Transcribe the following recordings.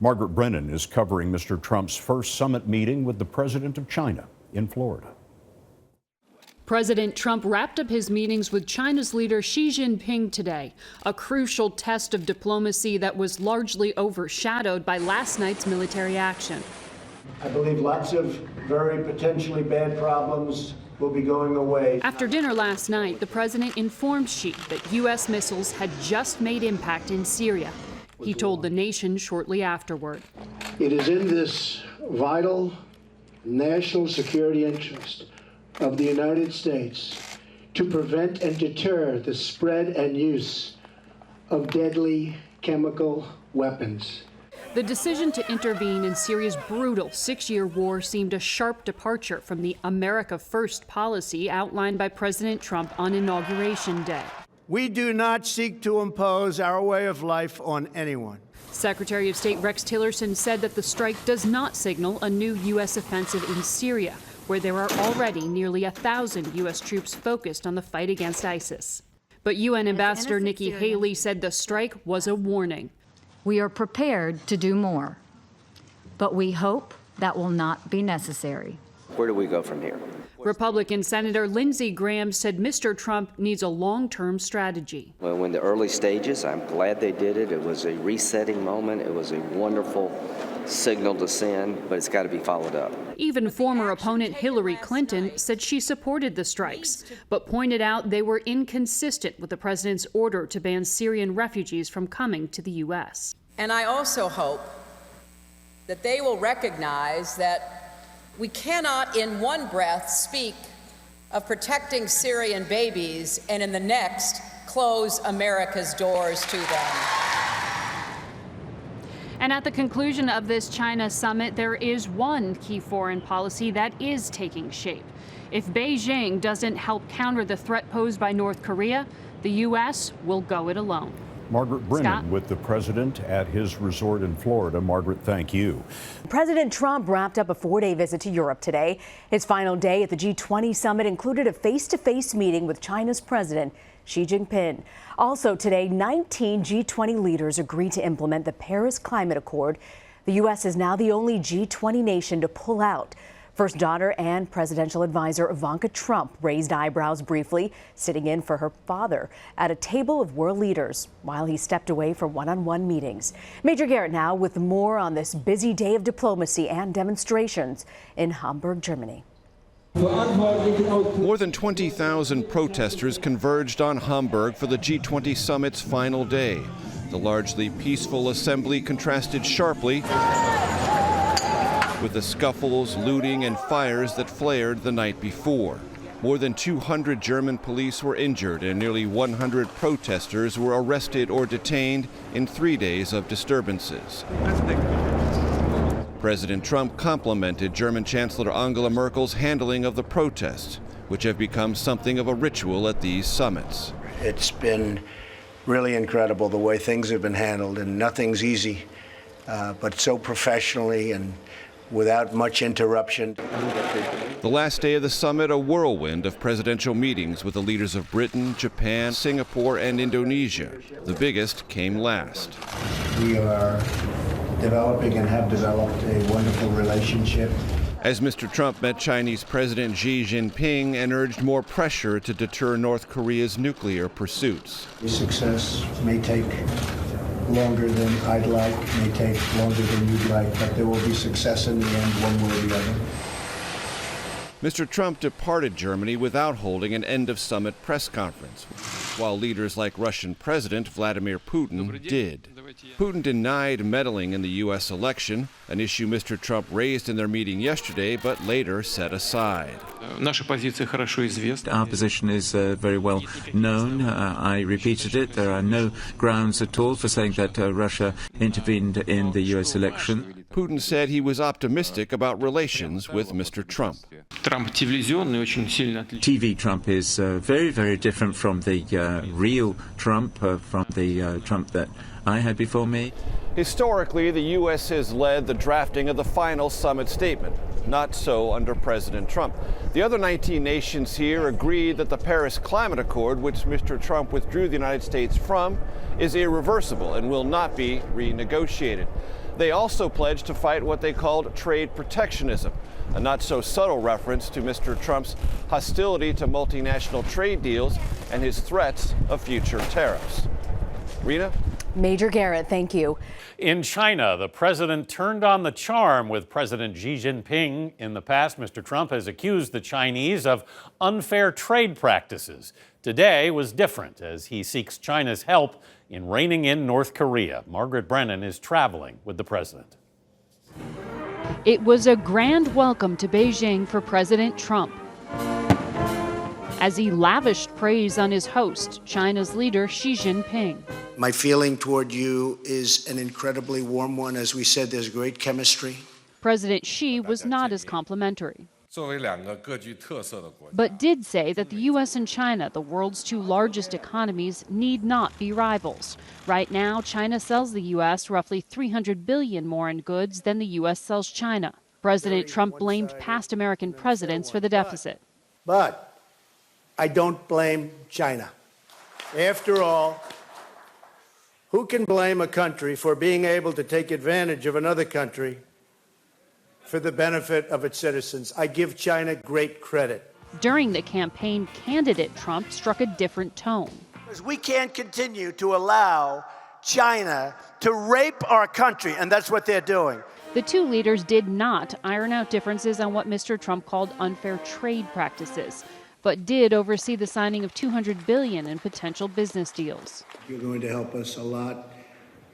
Margaret Brennan is covering Mr. Trump's first summit meeting with the president of China in Florida. President Trump wrapped up his meetings with China's leader Xi Jinping today, a crucial test of diplomacy that was largely overshadowed by last night's military action. I believe lots of very potentially bad problems will be going away. After dinner last night, the president informed Xi that U.S. missiles had just made impact in Syria. He told the nation shortly afterward. It is in this vital national security interest of the United States to prevent and deter the spread and use of deadly chemical weapons. The decision to intervene in Syria's brutal 6-year war seemed a sharp departure from the America First policy outlined by President Trump on Inauguration Day. We do not seek to impose our way of life on anyone. Secretary of State Rex Tillerson said that the strike does not signal a new U.S. offensive in Syria, where there are already nearly 1,000 U.S. troops focused on the fight against ISIS. But UN Ambassador Nikki Haley said the strike was a warning. We are prepared to do more, but we hope that will not be necessary. Where do we go from here? Republican Senator Lindsey Graham said Mr. Trump needs a long-term strategy. Well, in the early stages, I'm glad they did it. It was a resetting moment. It was a wonderful signal to send, but it's got to be followed up. Even former opponent Hillary Clinton said she supported the strikes, but pointed out they were inconsistent with the president's order to ban Syrian refugees from coming to the U.S. And I also hope that they will recognize that we cannot in one breath speak of protecting Syrian babies and in the next close America's doors to them. And at the conclusion of this China summit, there is one key foreign policy that is taking shape. If Beijing doesn't help counter the threat posed by North Korea, the U.S. will go it alone. Margaret Brennan Scott? with the president at his resort in Florida. Margaret, thank you. President Trump wrapped up a 4-day visit to Europe today. His final day at the G20 summit included a face-to-face meeting with China's president, Xi Jinping. Also today, 19 G20 leaders agreed to implement the Paris Climate Accord. The U.S. is now the only G20 nation to pull out. First daughter and presidential advisor Ivanka Trump raised eyebrows briefly, sitting in for her father at a table of world leaders while he stepped away for one-on-one meetings. Major Garrett now with more on this busy day of diplomacy and demonstrations in Hamburg, Germany. More than 20,000 protesters converged on Hamburg for the G20 summit's final day. The largely peaceful assembly contrasted sharply with the scuffles, looting, and fires that flared the night before. More than 200 German police were injured and nearly 100 protesters were arrested or detained in 3 days of disturbances. President Trump complimented German Chancellor Angela Merkel's handling of the protests, which have become something of a ritual at these summits. It's been really incredible the way things have been handled, and nothing's easy, but so professionally and without much interruption. The last day of the summit, a whirlwind of presidential meetings with the leaders of Britain, Japan, Singapore, and Indonesia. The biggest came last. We are developing and have developed a wonderful relationship. As Mr. Trump met Chinese President Xi Jinping and urged more pressure to deter North Korea's nuclear pursuits. Success may take longer than I'd like, may take longer than you'd like, but there will be success in the end, one way or the other. Mr. Trump departed Germany without holding an end-of-summit press conference, while leaders like Russian President Vladimir Putin did. Putin denied meddling in the U.S. election, an issue Mr. Trump raised in their meeting yesterday but later set aside. Our position is very well known. I repeated it. There are no grounds at all for saying that Russia intervened in the U.S. election. Putin said he was optimistic about relations with Mr. Trump. TV Trump is very, very different from the real Trump, from the Trump that I had before me. Historically, the U.S. has led the drafting of the final summit statement. Not so under President Trump. The other 19 nations here agreed that the Paris Climate Accord, which Mr. Trump withdrew the United States from, is irreversible and will not be renegotiated. They also pledged to fight what they called trade protectionism, a not-so-subtle reference to Mr. Trump's hostility to multinational trade deals and his threats of future tariffs. Rena? Major Garrett, thank you. In China, the president turned on the charm with President Xi Jinping. In the past, Mr. Trump has accused the Chinese of unfair trade practices. Today was different as he seeks China's help in reining in North Korea. Margaret Brennan is traveling with the president. It was a grand welcome to Beijing for President Trump, as he lavished praise on his host, China's leader Xi Jinping. My feeling toward you is an incredibly warm one. As we said, there's great chemistry. President Xi was not as complimentary, but did say that the U.S. and China, the world's two largest economies, need not be rivals. Right now, China sells the U.S. roughly $300 billion more in goods than the U.S. sells China. President Trump blamed past American presidents for the deficit. But I don't blame China. After all, who can blame a country for being able to take advantage of another country for the benefit of its citizens? I give China great credit. During the campaign, candidate Trump struck a different tone. We can't continue to allow China to rape our country, and that's what they're doing. The two leaders did not iron out differences on what Mr. Trump called unfair trade practices, but did oversee the signing of $200 billion in potential business deals. You're going to help us a lot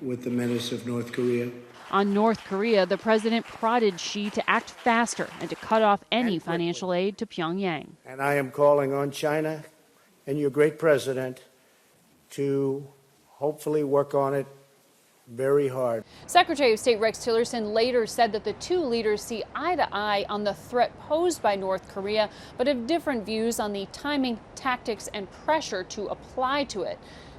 with the menace of North Korea. On North Korea, the president prodded Xi to act faster and to cut off any financial aid to Pyongyang. And I am calling on China and your great president to hopefully work on it very hard. Secretary of State Rex Tillerson later said that the two leaders see eye to eye on the threat posed by North Korea, but have different views on the timing, tactics, and pressure to apply to it.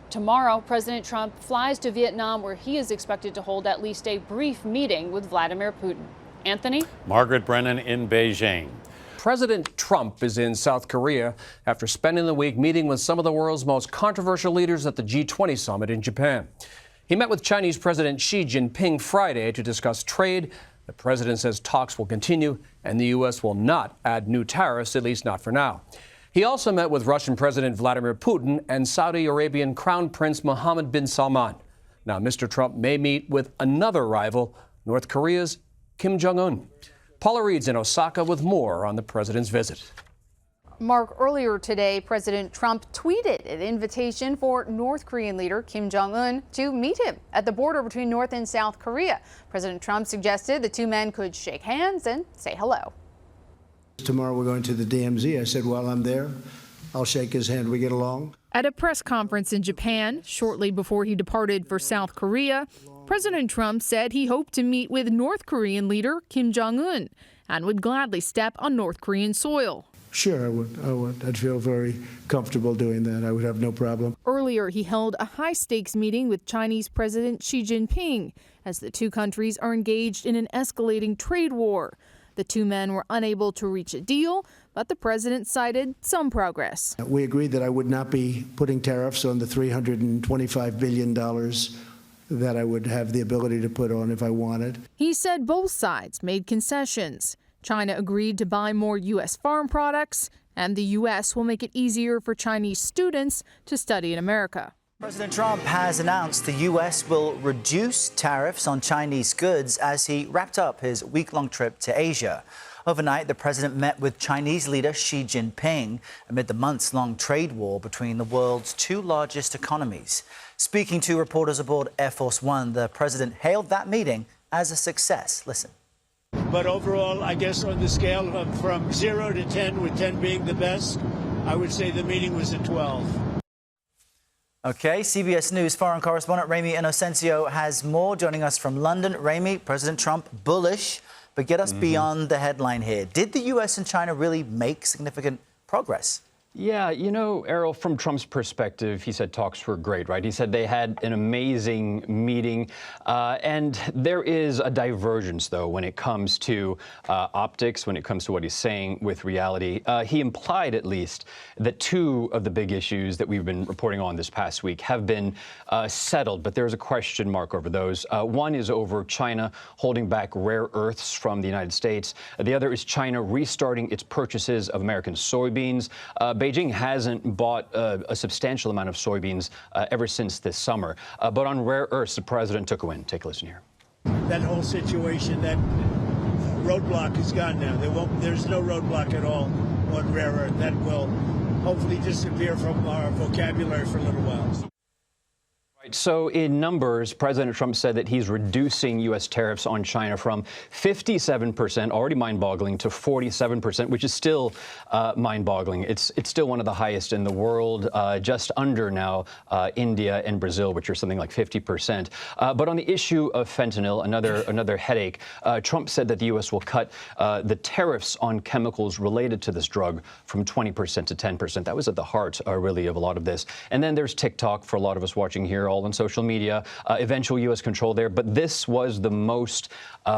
Tomorrow, President Trump flies to Vietnam, where he is expected to hold at least a brief meeting with Vladimir Putin. Anthony? Margaret Brennan in Beijing. President Trump is in South Korea after spending the week meeting with some of the world's most controversial leaders at the G20 summit in Japan. He met with Chinese President Xi Jinping Friday to discuss trade. The president says talks will continue and the U.S. will not add new tariffs, at least not for now. He also met with Russian President Vladimir Putin and Saudi Arabian Crown Prince Mohammed bin Salman. Now, Mr. Trump may meet with another rival, North Korea's Kim Jong-un. Paula Reed's in Osaka with more on the president's visit. Mark, earlier today, President Trump tweeted an invitation for North Korean leader Kim Jong-un to meet him at the border between North and South Korea. President Trump suggested the two men could shake hands and say hello. Tomorrow we're going to the DMZ. I said, while I'm there, I'll shake his hand. We get along. At a press conference in Japan, shortly before he departed for South Korea, President Trump said he hoped to meet with North Korean leader Kim Jong-un and would gladly step on North Korean soil. Sure, I would. I'd feel very comfortable doing that. I would have no problem. Earlier, he held a high-stakes meeting with Chinese President Xi Jinping as the two countries are engaged in an escalating trade war. The two men were unable to reach a deal, but the president cited some progress. We agreed that I would not be putting tariffs on the $325 billion that I would have the ability to put on if I wanted. He said both sides made concessions. China agreed to buy more U.S. farm products, and the U.S. will make it easier for Chinese students to study in America. President Trump has announced the U.S. will reduce tariffs on Chinese goods as he wrapped up his week-long trip to Asia. Overnight, the president met with Chinese leader Xi Jinping amid the months-long trade war between the world's two largest economies. Speaking to reporters aboard Air Force One, the president hailed that meeting as a success. Listen. But overall, I guess on the scale of from 0 to 10, with 10 being the best, I would say the meeting was a 12. Okay, CBS News foreign correspondent Remy Inocencio has more. Joining us from London. Remy, President Trump bullish, but get us beyond the headline here. Did the U.S. and China really make significant progress? Yeah, you know, Errol, from Trump's perspective, he said talks were great, right? He said they had an amazing meeting. And there is a divergence, though, when it comes to optics, when it comes to what he's saying with reality. He implied, at least, that two of the big issues that we've been reporting on this past week have been settled, but there's a question mark over those. One is over China holding back rare earths from the United States. The other is China restarting its purchases of American soybeans. Beijing hasn't bought a substantial amount of soybeans ever since this summer. But on rare earths, the president took a win. Take a listen here. That whole situation, that roadblock is gone now. There's no roadblock at all on rare earth. That will hopefully disappear from our vocabulary for a little while. So in numbers, President Trump said that he's reducing U.S. tariffs on China from 57%, already mind-boggling, to 47%, which is still mind-boggling. It's still one of the highest in the world, just under now India and Brazil, which are something like 50%. But on the issue of fentanyl, another headache, Trump said that the U.S. will cut the tariffs on chemicals related to this drug from 20% to 10%. That was at the heart, really, of a lot of this. And then there's TikTok for a lot of us watching here, all on social media, eventual U.S. control there. But this was the most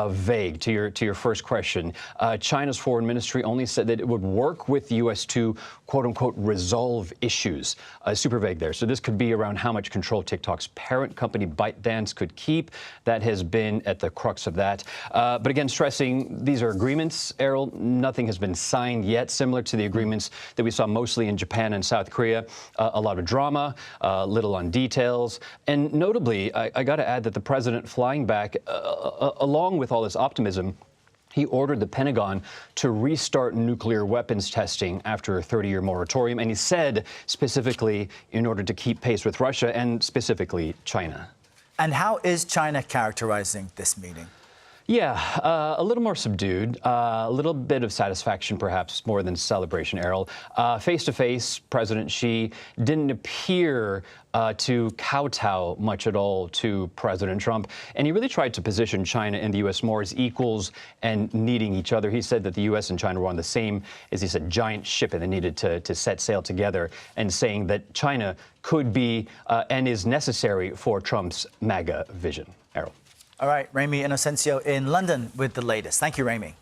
vague. To your first question, China's foreign ministry only said that it would work with the U.S. to, quote unquote, resolve issues. Super vague there. So this could be around how much control TikTok's parent company ByteDance could keep. That has been at the crux of that. But again, stressing these are agreements, Errol. Nothing has been signed yet, similar to the agreements that we saw mostly in Japan and South Korea. A lot of drama, little on details. And notably, I got to add that the president flying back, along with all this optimism, he ordered the Pentagon to restart nuclear weapons testing after a 30-year moratorium. And he said specifically in order to keep pace with Russia and specifically China. And how is China characterizing this meeting? Yeah, a little more subdued, a little bit of satisfaction, perhaps more than celebration, Errol. Face-to-face, President Xi didn't appear to kowtow much at all to President Trump. And he really tried to position China and the U.S. more as equals and needing each other. He said that the U.S. and China were on the same, as he said, giant ship, and they needed to set sail together, and saying that China could be and is necessary for Trump's MAGA vision. Errol. All right, Ramy Inocencio in London with the latest. Thank you, Ramy.